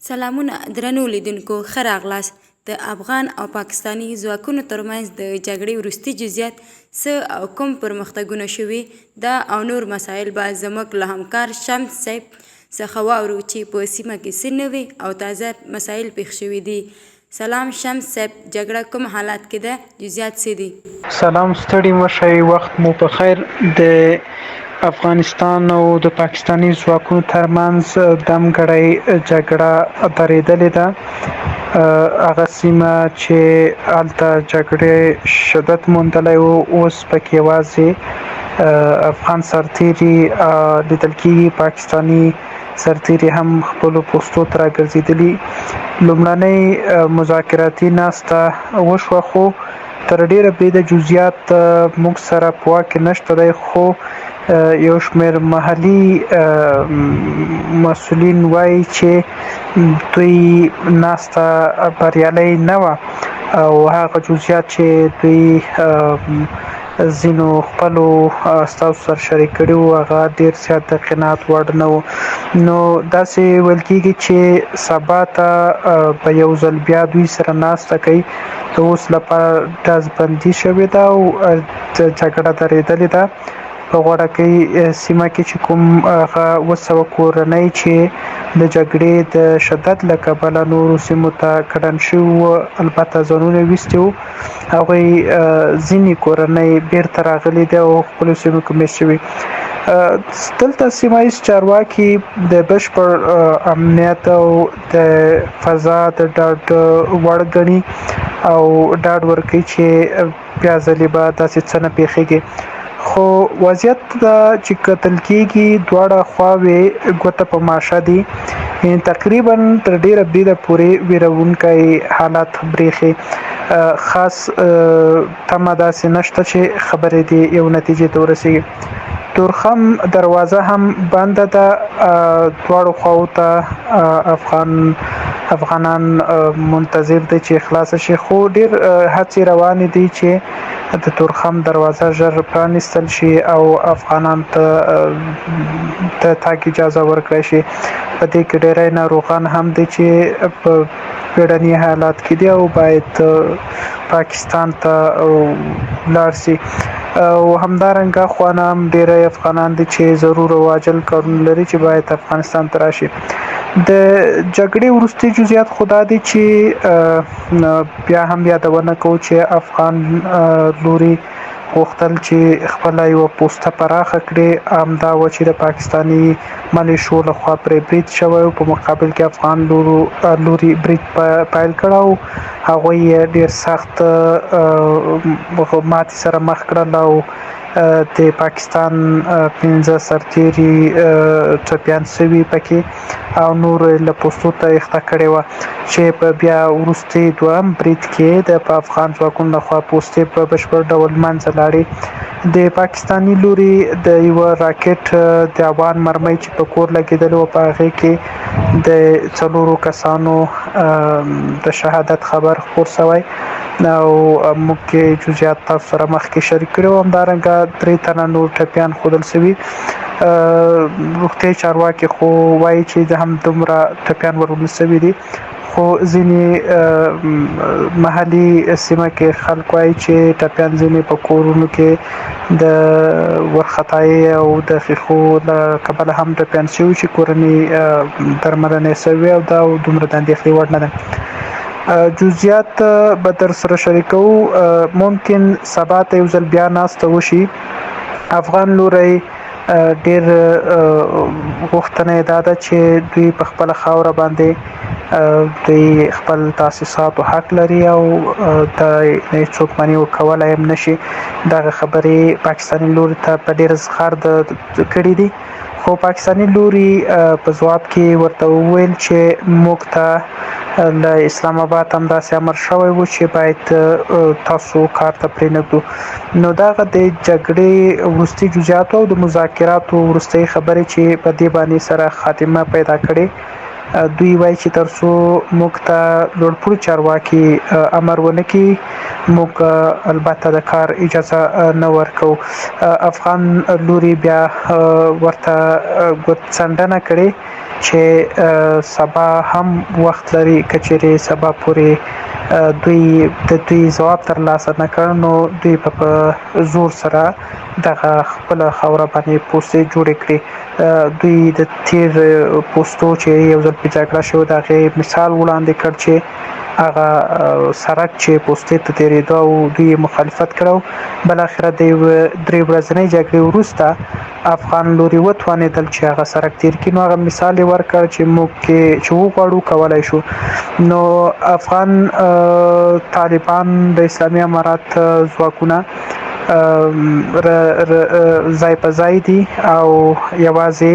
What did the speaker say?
سلامونه درنو لیدونکو، ښه راغلاست. د افغان او پاکستاني ځواکونو ترمنځ د جګړې وروستي جزئیات څه او کوم پرمختګونه شوي، دا او نور مسایل به زموږ له همکار شمس صاحب څخه واورو چې په سیمه کې څه نوي او تازه مسایل پېښ شوي دي. سلام شمس صاحب، جګړه کوم حالات کې ده؟ جزئیات څه دي؟ سلام، ستړي مشئ، وخت مو په خیر. د افغانستان او د پاکستاني ځواکونو ترمنځ دمګړۍ جګړه درېدلې ده. هغه سیمه چې هلته جګړې شدت موندلی و، اوس پکې یوازې افغان سرتیري لیدل کېږي. پاکستاني سرتیري هم خپلو پوستو ته راګرځېدلي. لومړنۍ مذاکراتي ناسته وشوه، خو تر ډیره بریده جزئیات موږ سره په واک کې نشته دی، خو یو شمېر محلي مسؤلین وایي چې دوی ناسته بریالۍ نه وه او هغه جزئیات چې دوی ځینو خپلو استازو سره شریک کړي وو هغه ډېر زیات د قناعت وړ نه وو. نو داسې ویل کېږي چې سبا ته به یو ځل بیا دوی سره ناسته کوي. د اوس لپاره ډزبندي شوې ده او جګړه درېدلې ده. په غوړکۍ سیمه کې چې کوم هغه 200 کورنۍ چې د جګړې د شدت له کبله نورو سیمو ته کډن شوي وو، البته ځانونه ویستي وو، هغوی ځینې کورنۍ بیرته راغلي دي او خپلو سیمو کې میشت شوي. دلته سیمه ییز چارواکي د بشپړ امنیت او د فضا د ډاډ وړ ګڼي او ډاډ ورکوي چې بیا ځلې به داسې څه نه پیښیږي. خو وضعیت دا چې کتل کېږي دواړه خواوې ګوته په ماشه دي، یعنې تقریبا تر ډیره بریده پورې ویرونکی حالات برېښي. خاص تمه داسې نشته چې خبرې دې یو نتیجې ته ورسېږي. تورخم دروازه هم بنده ده، دواړو خواو ته افغانان منتظر دي چې خلاصه شي، خو ډیر هڅې روانې دي چې د تورخم دروازه ژر پرانیستل شي او افغانان ته تګ اجازه ورکړی شي. په دې کې ډیری ناروغان هم دي چې په بیړني حالات کې دي او باید پاکستان ته لاړ شي. او همدارنګه خوانا هم ډیری افغانان دي چې ضرور او عاجل کارونه لري چې باید افغانستان ته راشي. د جګړې وروستي جزئیات خو دا دي چې بیا هم یادونه کوو چې افغان لوري غوښتل چې خپله یوه پوسته پراخه کړي، همدا وه چې د پاکستاني ملیشو لخوا پرې برید شوی و، په مقابل کې افغان لوري برید پیل کړی او هغوی یې ډېر سخت ماتې سره مخ کړل او د پاکستان 15 سرتیري ټپیان شوي پکې او نور له پوستو ته ایښته کړې وه، چې په بیا وروستي دوهم برید کې د افغان ځواکونو لخوا پوستې په بشپړ ډول منځه لاړې. د پاکستاني لوري د یوه راکټ د اوان مرمۍ چې په کور لګېدلې وه، په هغې کې د 4 کسانو د شهادت خبر خپور شوی او موږ کې جزئیات تاسو سره مخکې شریک کړي وو. همدارنګه 3 تنه نور ټپیان ښودل شوي. روغتیایي چارواکي خو وایي چې د همدومره ټپیان ورونه شوي دي، خو ځینې محلي سیمه کې خلک وایي چې ټپیان ځینې په کورونو کې د ورختایي او د ښیښو له کبله هم ټپیان شوي چې کورنۍ درملنه یې شوې او دا دومره د اندېښنې وړ نه ده. جزئیات به در سره شریکوو. ممکن سبا ته یو ځل بیا ناسته وشي. افغان لوری ډېر غوښتنه یې دا ده چې دوی په خپله خاوره باندې دوی خپل تاسیساتو حق لري او د هېڅوک منع کولی هم نشي. دغه خبرې پاکستاني لوري ته په ډېر زغر کړي دي، خو پاکستاني لوري په ځواب کې ورته وویل چې موږ ته له اسلام آباد هم داسې امر شوی و چې باید تاسو کار ته پرېنږدو. نو دغه د جګړې وروستي جزئیاتو او د مذاکراتو وروستۍ خبرې چې په دې باندې سره خاتمه پیدا کړې، دوی وایي چې تر څو موږ ته لوړپوړي چارواکي امر ونه کړي، موږ البته د کار اجازه نه ورکوو. افغان لوري بیا ورته څنډنه کړې چې سبا هم وخت لري که چیرې سبا پورې دوی د دوی ځواب ترلاسه نه کړ نو دوی په زور سره دغه خپله خاوره باندې پوستې جوړې کړې. دوی د تیر پوستو چې یو ځل په جګړه شوې د هغې مثال وړاندې کړ چې هغه سړک چې پوستې ته تېرېده او دوی مخالفت کړی. بالاخره د یوه 3 ورځنۍ جګړې وروسته افغان لوري وتوانېدل چې هغه سړک تېر کړي. نو هغه مثال یې ورکړ چې موږ چې وغواړو کولی شو. نو افغان طالبان د اسلامي امارات ځواکونه ځای په ځای دي او یوازې